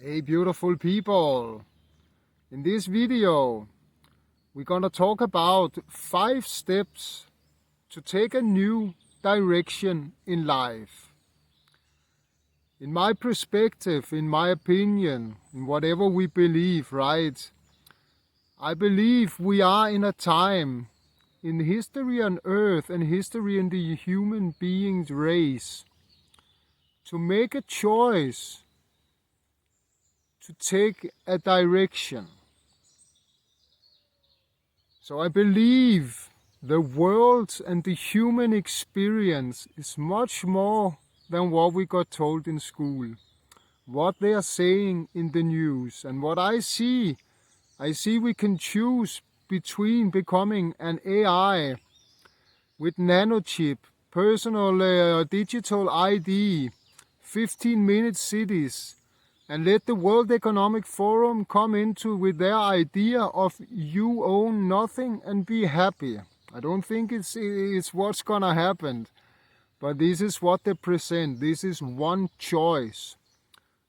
Hey beautiful people, in this video we're gonna talk about 5 steps to take a new direction in life. In my perspective, in my opinion, in whatever we believe, right? I believe we are in a time in history on earth and history in the human being's race to make a choice, to take a direction. So I believe the world and the human experience is much more than what we got told in school, what they are saying in the news. And what I see we can choose between becoming an AI with nanochip, personal digital ID, 15-minute cities, and let the World Economic Forum come into with their idea of you own nothing and be happy. I don't think it's what's gonna happen, but this is what they present. This is one choice.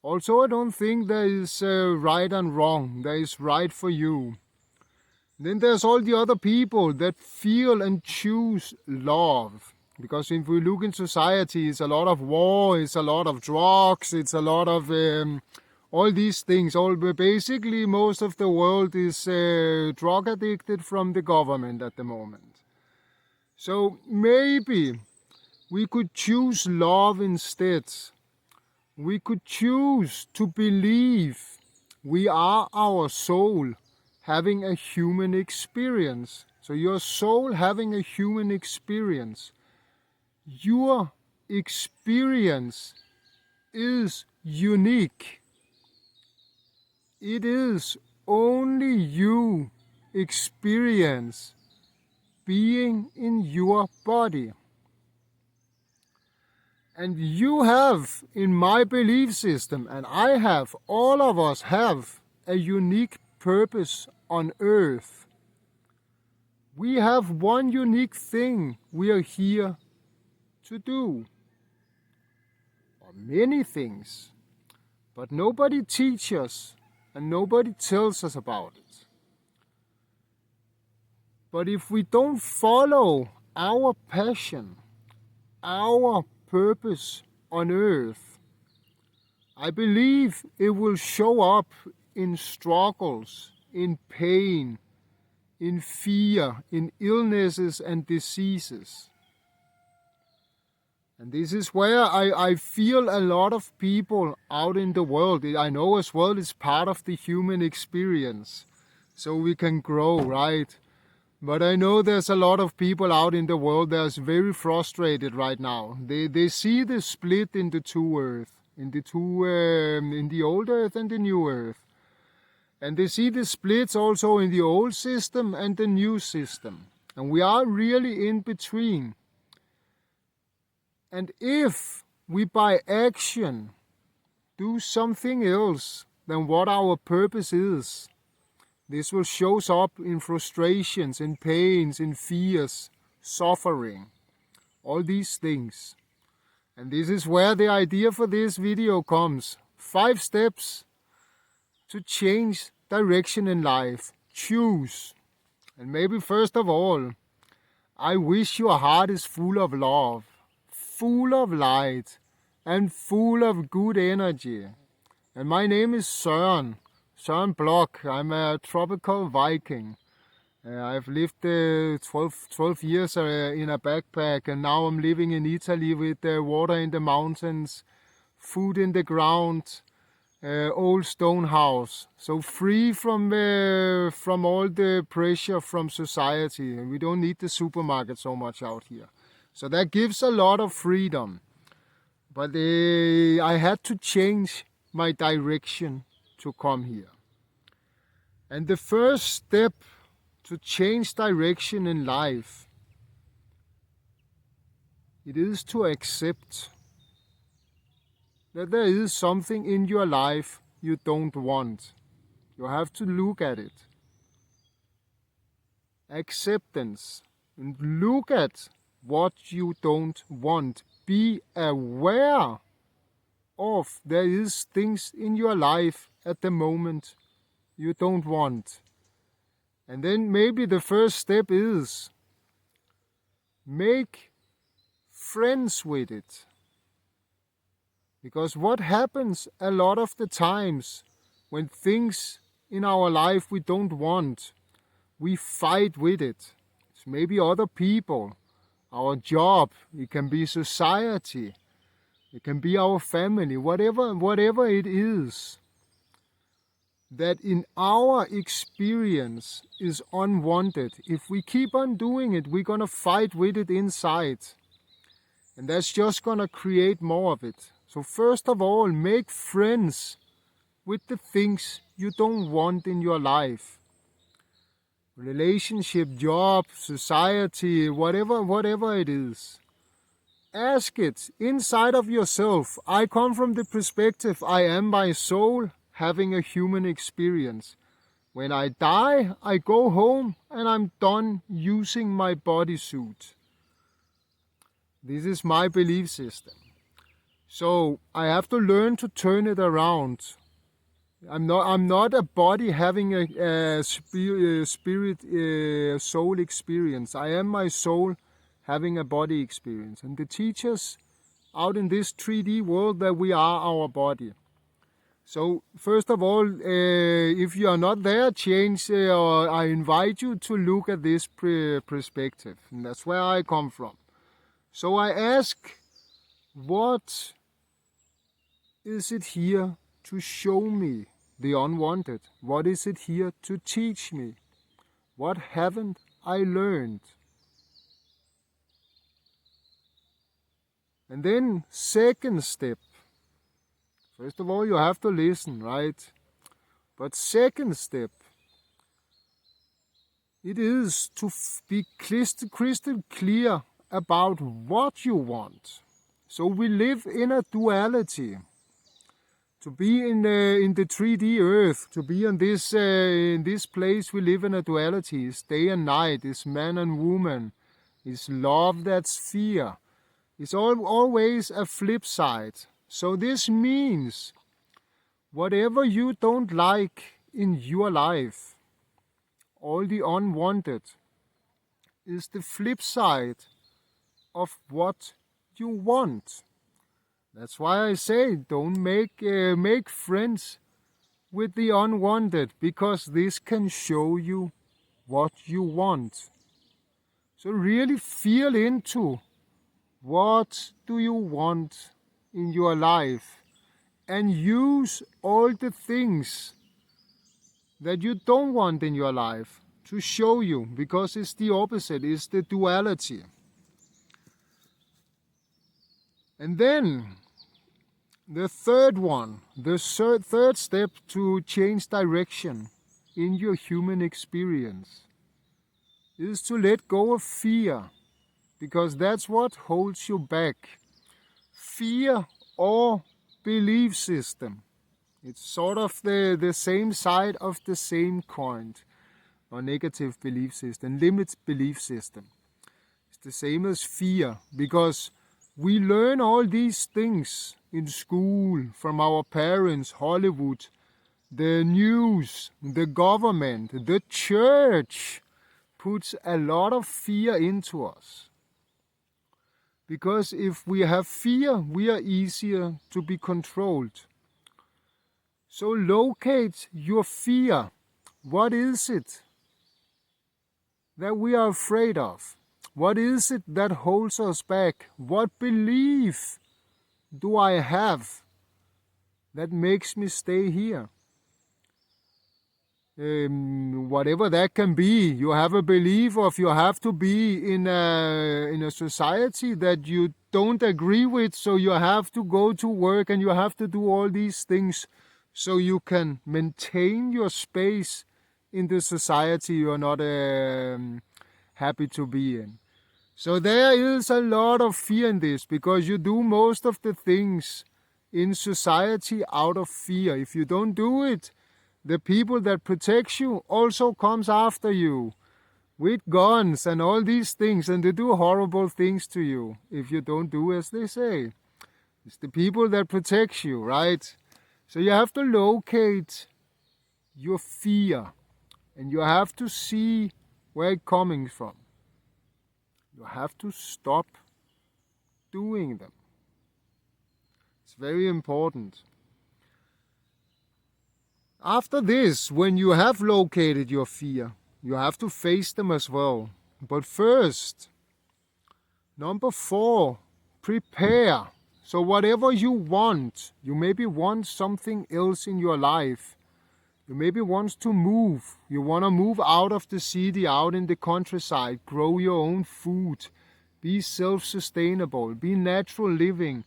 Also, I don't think there is right and wrong. There is right for you. Then there's all the other people that feel and choose love. Because if we look in society, it's a lot of war, it's a lot of drugs, it's a lot of all these things. Basically, most of the world is drug addicted from the government at the moment. So maybe we could choose love instead. We could choose to believe we are our soul having a human experience. So your soul having a human experience. Your experience is unique. It is only you experience being in your body. And you have, in my belief system, and I have, all of us have a unique purpose on earth. We have one unique thing we are here to do. Or many things. But nobody teaches us and nobody tells us about it. But if we don't follow our passion, our purpose on earth, I believe it will show up in struggles, in pain, in fear, in illnesses and diseases. And this is where I feel a lot of people out in the world. I know as well it's part of the human experience, so we can grow, right? But I know there's a lot of people out in the world that's very frustrated right now. They see the split in the two earth, in the old earth and the new earth. And they see the splits also in the old system and the new system. And we are really in between. And if we by action do something else than what our purpose is, this will show up in frustrations, in pains, in fears, suffering, all these things. And this is where the idea for this video comes. 5 steps to change direction in life. Choose. And maybe first of all, I wish your heart is full of love, full of light, and full of good energy. And my name is Søren Bloch. I'm a tropical Viking. I've lived 12 years in a backpack, and now I'm living in Italy with water in the mountains, food in the ground, old stone house. So free from all the pressure from society. We don't need the supermarket so much out here. So that gives a lot of freedom. But I had to change my direction to come here. And the first step to change direction in life, it is to accept that there is something in your life you don't want. You have to look at it. Acceptance. And look at what you don't want. Be aware off. There is things in your life at the moment you don't want. And then maybe the first step is make friends with it. Because what happens a lot of the times when things in our life we don't want, we fight with it. It's maybe other people, our job, it can be society, it can be our family, whatever it is that in our experience is unwanted. If we keep on doing it, we're gonna fight with it inside. And that's just gonna create more of it. So first of all, make friends with the things you don't want in your life. Relationship, job, society, whatever it is. Ask it inside of yourself. I come from the perspective, I am my soul having a human experience. When I die, I go home and I'm done using my bodysuit. This is my belief system. So I have to learn to turn it around. I'm not a body having a spirit, soul experience. I am my soul having a body experience. And the teachers out in this 3D world that we are our body. So first of all, if you are not there, I invite you to look at this perspective. And that's where I come from. So I ask, what is it here to show me the unwanted? What is it here to teach me? What haven't I learned? And then second step. First of all, you have to listen, right? But second step, it is to be crystal clear about what you want. So we live in a duality. To be in the 3D earth, to be in this place we live in a duality. It's day and night, it's man and woman, it's love, that's fear. It's always a flip side. So this means whatever you don't like in your life, all the unwanted, is the flip side of what you want. That's why I say don't make friends with the unwanted, because this can show you what you want. So really feel into what do you want in your life and use all the things that you don't want in your life to show you, because it's the opposite, it's the duality. And then the third one, the third step to change direction in your human experience is to let go of fear, because that's what holds you back. Fear or belief system. It's sort of the same side of the same coin, or negative belief system, limit belief system. It's the same as fear, because we learn all these things in school, from our parents, Hollywood, the news, the government, the church puts a lot of fear into us. Because if we have fear, we are easier to be controlled. So locate your fear. What is it that we are afraid of? What is it that holds us back? What belief do I have that makes me stay here? Whatever that can be, you have a belief of you have to be in a society that you don't agree with, so you have to go to work and you have to do all these things so you can maintain your space in the society you're not happy to be in. So there is a lot of fear in this, because you do most of the things in society out of fear. If you don't do it, the people that protect you also comes after you with guns and all these things, and they do horrible things to you if you don't do as they say. It's the people that protect you, right? So you have to locate your fear, and you have to see where it's coming from. You have to stop doing them. It's very important. After this, when you have located your fear, you have to face them as well. But first, number 4, prepare. So whatever you want, you maybe want something else in your life. You maybe want to move. You want to move out of the city, out in the countryside, grow your own food, be self-sustainable, be natural living.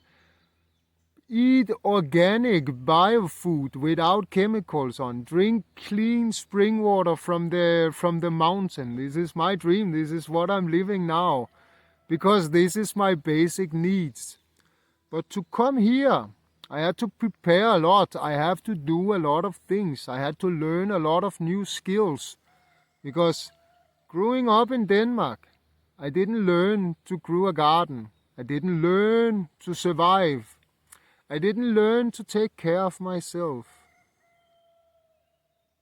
Eat organic biofood without chemicals on. Drink clean spring water from the mountain. This is my dream. This is what I'm living now. Because this is my basic needs. But to come here, I had to prepare a lot. I have to do a lot of things. I had to learn a lot of new skills. Because growing up in Denmark, I didn't learn to grow a garden. I didn't learn to survive. I didn't learn to take care of myself.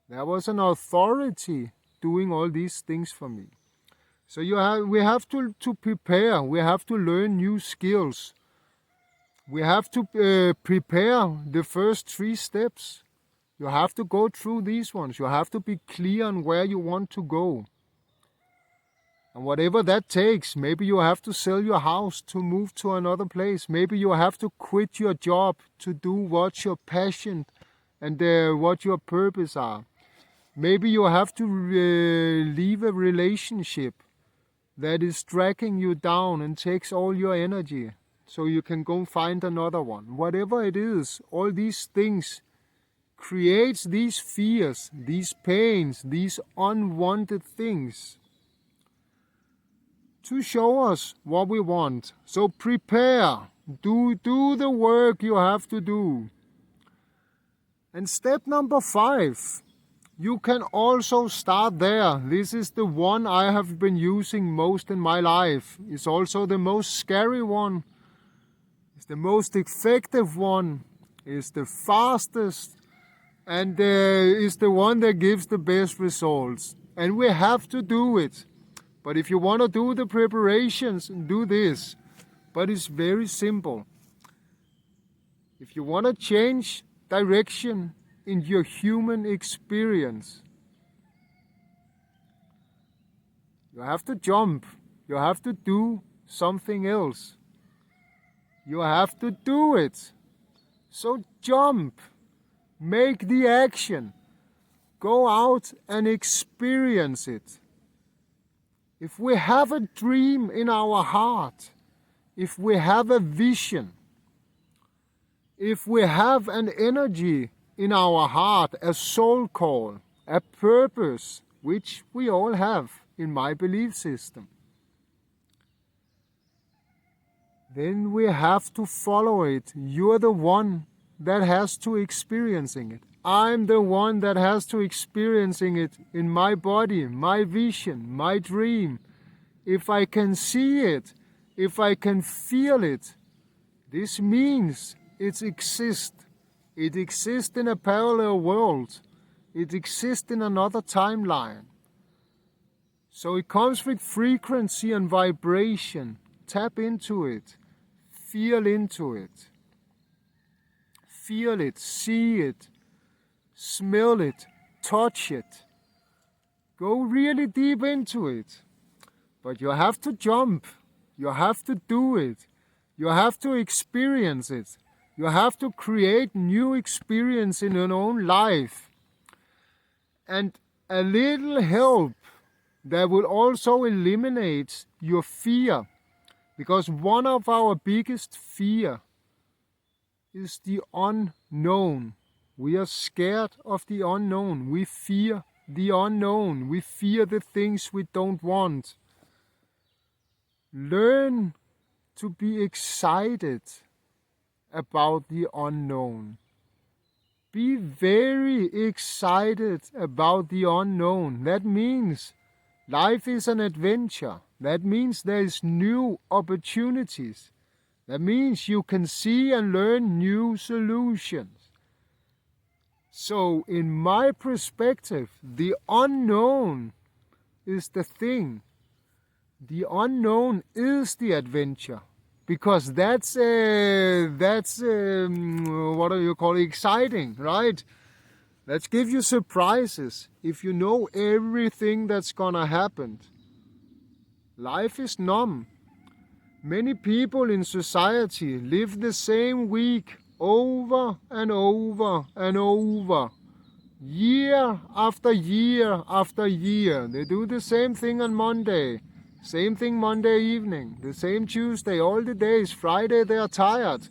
There was an authority doing all these things for me. So we have to prepare. We have to learn new skills. We have to prepare the first 3 steps. You have to go through these ones. You have to be clear on where you want to go. And whatever that takes, maybe you have to sell your house to move to another place. Maybe you have to quit your job to do what your passion and what your purpose are. Maybe you have to leave a relationship that is dragging you down and takes all your energy so you can go find another one. Whatever it is, all these things creates these fears, these pains, these unwanted things to show us what we want. So prepare, do the work you have to do. And step number 5, you can also start there. This is the one I have been using most in my life. It's also the most scary one. It's the most effective one. It's the fastest. And it's the one that gives the best results. And we have to do it. But if you want to do the preparations, do this. But it's very simple. If you want to change direction in your human experience, you have to jump. You have to do something else. You have to do it. So jump. Make the action. Go out and experience it. If we have a dream in our heart, if we have a vision, if we have an energy in our heart, a soul call, a purpose, which we all have in my belief system, then we have to follow it. You're the one that has to experiencing it. I'm the one that has to experiencing it in my body, my vision, my dream. If I can see it, if I can feel it, this means it exists. It exists in a parallel world. It exists in another timeline. So it comes with frequency and vibration. Tap into it. Feel into it. Feel it, see it, smell it, touch it. Go really deep into it. But you have to jump. You have to do it. You have to experience it. You have to create new experience in your own life. And a little help that will also eliminate your fear. Because one of our biggest fear is the unknown. We are scared of the unknown. We fear the unknown. We fear the things we don't want. Learn to be excited about the unknown. Be very excited about the unknown. That means life is an adventure. That means there is new opportunities. That means you can see and learn new solutions. So in my perspective, the unknown is the thing. The unknown is the adventure. Because that's what do you call it, exciting, right? Let's give you surprises if you know everything that's gonna happen. Life is numb. Many people in society live the same week over and over and over. Year after year after year. They do the same thing on Monday. Same thing Monday evening. The same Tuesday. All the days. Friday they are tired.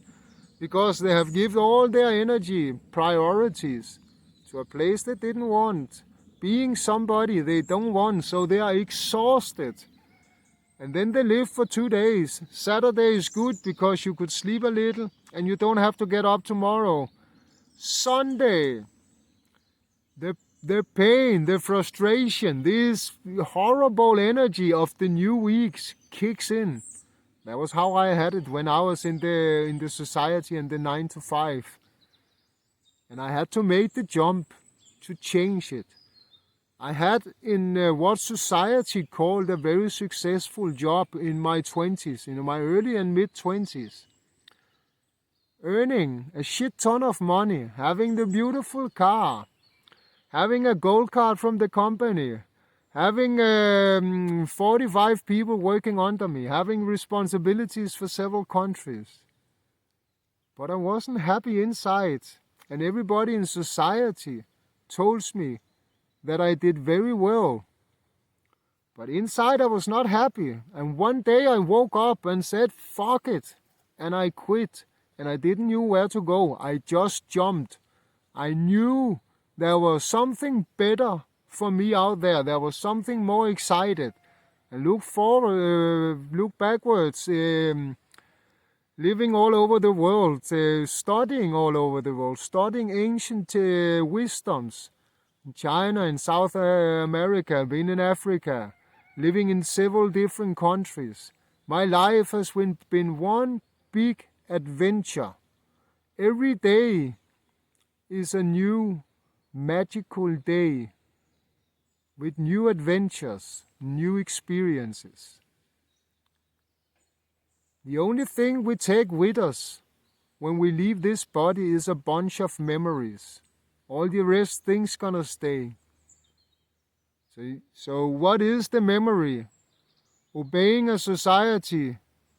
Because they have given all their energy, priorities, to a place they didn't want. Being somebody they don't want. So they are exhausted. And then they live for 2 days. Saturday is good because you could sleep a little and you don't have to get up tomorrow. Sunday, the pain, the frustration, this horrible energy of the new weeks kicks in. That was how I had it when I was in the society and the 9 to 5. And I had to make the jump to change it. I had in what society called a very successful job in my 20s, in my early and mid 20s. Earning a shit ton of money, having the beautiful car, having a gold card from the company, having 45 people working under me, having responsibilities for several countries. But I wasn't happy inside, and everybody in society told me that I did very well. But inside I was not happy. And one day I woke up and said, fuck it. And I quit. And I didn't know where to go. I just jumped. I knew there was something better for me out there. There was something more excited. And look forward, look backwards, living all over the world, studying all over the world, studying ancient wisdoms. In China, in South America, been in Africa, living in several different countries. My life has been one big adventure. Every day is a new magical day with new adventures, new experiences. The only thing we take with us when we leave this body is a bunch of memories. All the rest things gonna stay. So what is the memory? Obeying a society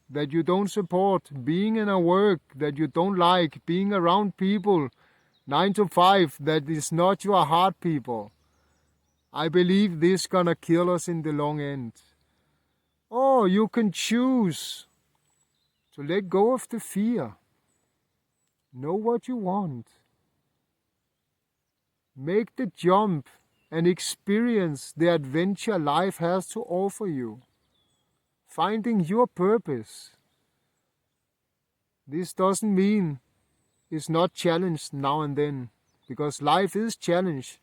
that you don't support, being in a work that you don't like, being around people 9 to 5 that is not your heart people. I believe this gonna kill us in the long end. Or you can choose to let go of the fear. Know what you want. Make the jump and experience the adventure life has to offer you. Finding your purpose. This doesn't mean it's not challenged now and then, because life is challenged.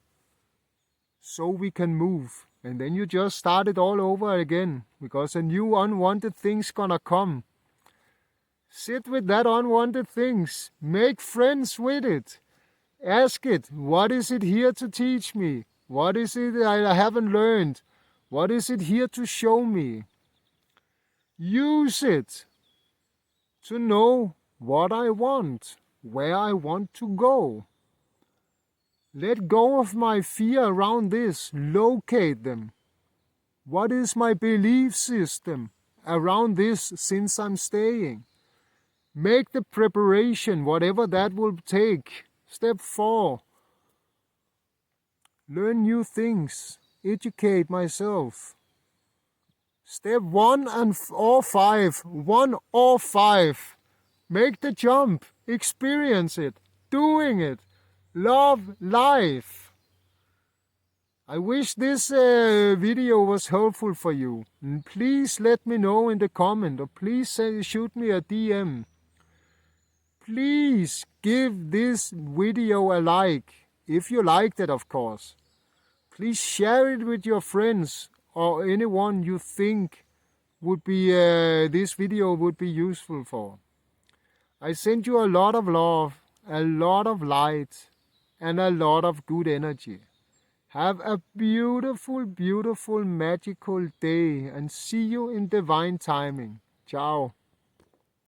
So we can move. And then you just start it all over again, because a new unwanted thing's gonna come. Sit with that unwanted things. Make friends with it. Ask it, what is it here to teach me? What is it I haven't learned? What is it here to show me? Use it to know what I want, where I want to go. Let go of my fear around this. Locate them. What is my belief system around this since I'm staying? Make the preparation, whatever that will take. Step 4. Learn new things. Educate myself. Step 1 or 5. 1 or 5. Make the jump. Experience it. Doing it. Love life. I wish this video was helpful for you. And please let me know in the comment, or please shoot me a DM. Please give this video a like, if you liked it, of course. Please share it with your friends or anyone you think would be this video would be useful for. I send you a lot of love, a lot of light, and a lot of good energy. Have a beautiful, beautiful, magical day and see you in divine timing. Ciao.